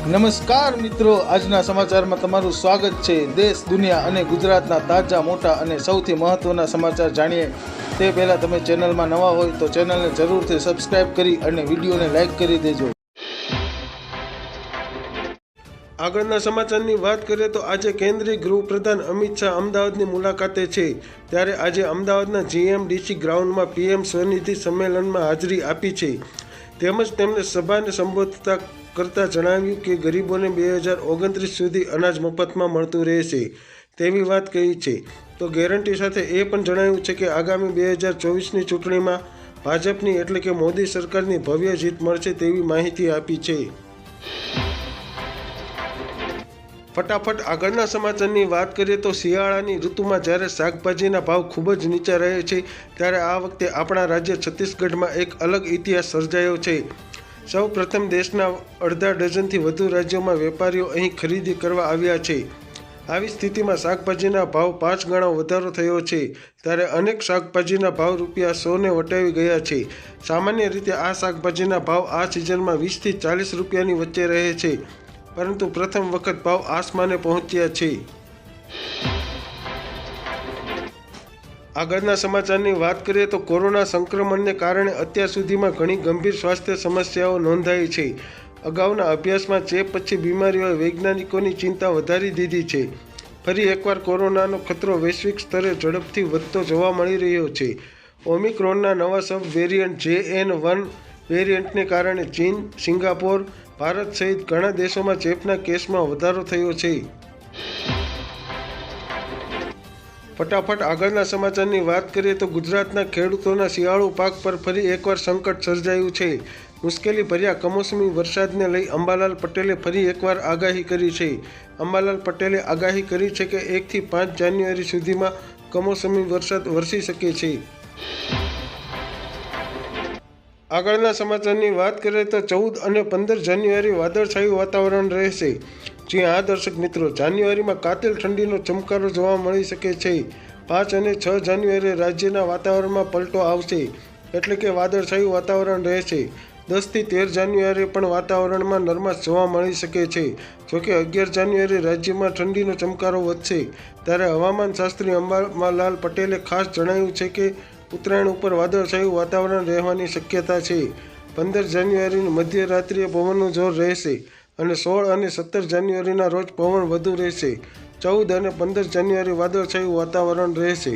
નમસ્કાર મિત્રો, આજના સમાચારમાં તમારું સ્વાગત છે। દેશ, દુનિયા અને ગુજરાતના તાજા, મોટા અને સૌથી મહત્વના સમાચાર જાણીએ તે પહેલાં તમે ચેનલમાં નવા હોય તો ચેનલને જરૂરથી સબસ્ક્રાઇબ કરી અને વિડીયોને લાઇક કરી દેજો। આગળના સમાચારની વાત કરીએ તો આજે કેન્દ્રીય ગૃહપ્રધાન અમિત શાહ અમદાવાદની મુલાકાતે છે। ત્યારે આજે અમદાવાદના GMDC ગ્રાઉન્ડમાં PM સ્વનિધિ સંમેલનમાં હાજરી આપી છે। તેમજ તેમણે સભાને સંબોધતા કરતાં જણાવ્યું કે ગરીબોને 2029 સુધી અનાજ મફતમાં મળતું રહેશે તેવી વાત કહી છે। તો ગેરંટી સાથે એ પણ જણાવ્યું છે કે આગામી 2024ની ચૂંટણીમાં ભાજપની એટલે કે મોદી સરકારની ભવ્ય જીત મળશે તેવી માહિતી આપી છે। ફટાફટ આગળના સમાચારની વાત કરીએ તો શિયાળાની ઋતુમાં જ્યારે શાકભાજીના ભાવ ખૂબ જ નીચા રહે છે, ત્યારે આ વખતે આપણા રાજ્ય છત્તીસગઢમાં એક અલગ ઇતિહાસ સર્જાયો છે। સૌ પ્રથમ દેશના અડધા ડઝનથી વધુ રાજ્યોમાં વેપારીઓ અહીં ખરીદી કરવા આવ્યા છે। આવી સ્થિતિમાં શાકભાજીના ભાવ 5 ગણો વધારો થયો છે। ત્યારે અનેક શાકભાજીના ભાવ ₹100ને વટાવી ગયા છે। સામાન્ય રીતે આ શાકભાજીના ભાવ આ સિઝનમાં 20 થી 40 રૂપિયાની વચ્ચે રહે છે, પરંતુ પ્રથમ વખત ભાવ આસમાને પહોંચ્યા છે। આગળના સમાચારની વાત કરીએ તો કોરોના સંક્રમણને કારણે અત્યાર સુધીમાં ઘણી ગંભીર સ્વાસ્થ્ય સમસ્યાઓ નોંધાઈ છે। અગાઉના અભ્યાસમાં ચેપ પછી બીમારીઓએ વૈજ્ઞાનિકોની ચિંતા વધારી દીધી છે। ફરી એકવાર કોરોનાનો ખતરો વૈશ્વિક સ્તરે ઝડપથી વધતો જોવા મળી રહ્યો છે। ઓમિક્રોનના નવા સબ વેરિયન્ટ JN.1 વેરિયન્ટને કારણે ચીન, સિંગાપોર, ભારત સહિત ઘણા દેશોમાં ચેપના કેસમાં વધારો થયો છે। ફટાફટ આગળના સમાચારની વાત કરીએ તો ગુજરાતના ખેડૂતોના શિયાળુ પાક પર ફરી એકવાર સંકટ સર્જાયું છે। મુશ્કેલી ભર્યા કમોસમી વરસાદને લઈ અંબાલાલ પટેલે ફરી એકવાર આગાહી કરી છે। અંબાલાલ પટેલે આગાહી કરી છે કે 1 થી 5 જાન્યુઆરી સુધીમાં કમોસમી વરસાદ વરસી શકે છે। આગળના સમાચારની વાત કરીએ તો 14 અને 15 જાન્યુઆરી વાદળછાયું વાતાવરણ રહેશે। જી હા દર્શક મિત્રો, જાન્યુઆરીમાં કાતિલ ઠંડીનો ચમકારો જોવા મળી શકે છે। 5 અને 6 જાન્યુઆરી રાજ્યના વાતાવરણમાં પલટો આવશે, એટલે કે વાદળછાયું વાતાવરણ રહેશે। 10 થી 13 જાન્યુઆરી પણ વાતાવરણમાં નરમાશ જોવા મળી શકે છે। જોકે 11 જાન્યુઆરી રાજ્યમાં ઠંડીનો ચમકારો વધશે। ત્યારે હવામાન શાસ્ત્રી અંબાલાલ પટેલે ખાસ જણાવ્યું છે કે ઉત્તરાયણ ઉપર વાદળછાયું વાતાવરણ રહેવાની શક્યતા છે। 15 જાન્યુઆરીની મધ્યરાત્રિએ પવનનું જોર રહેશે અને 16 અને 17 જાન્યુઆરીના રોજ પવન વધુ રહેશે। 14 અને 15 જાન્યુઆરી વાદળછાયું વાતાવરણ રહેશે।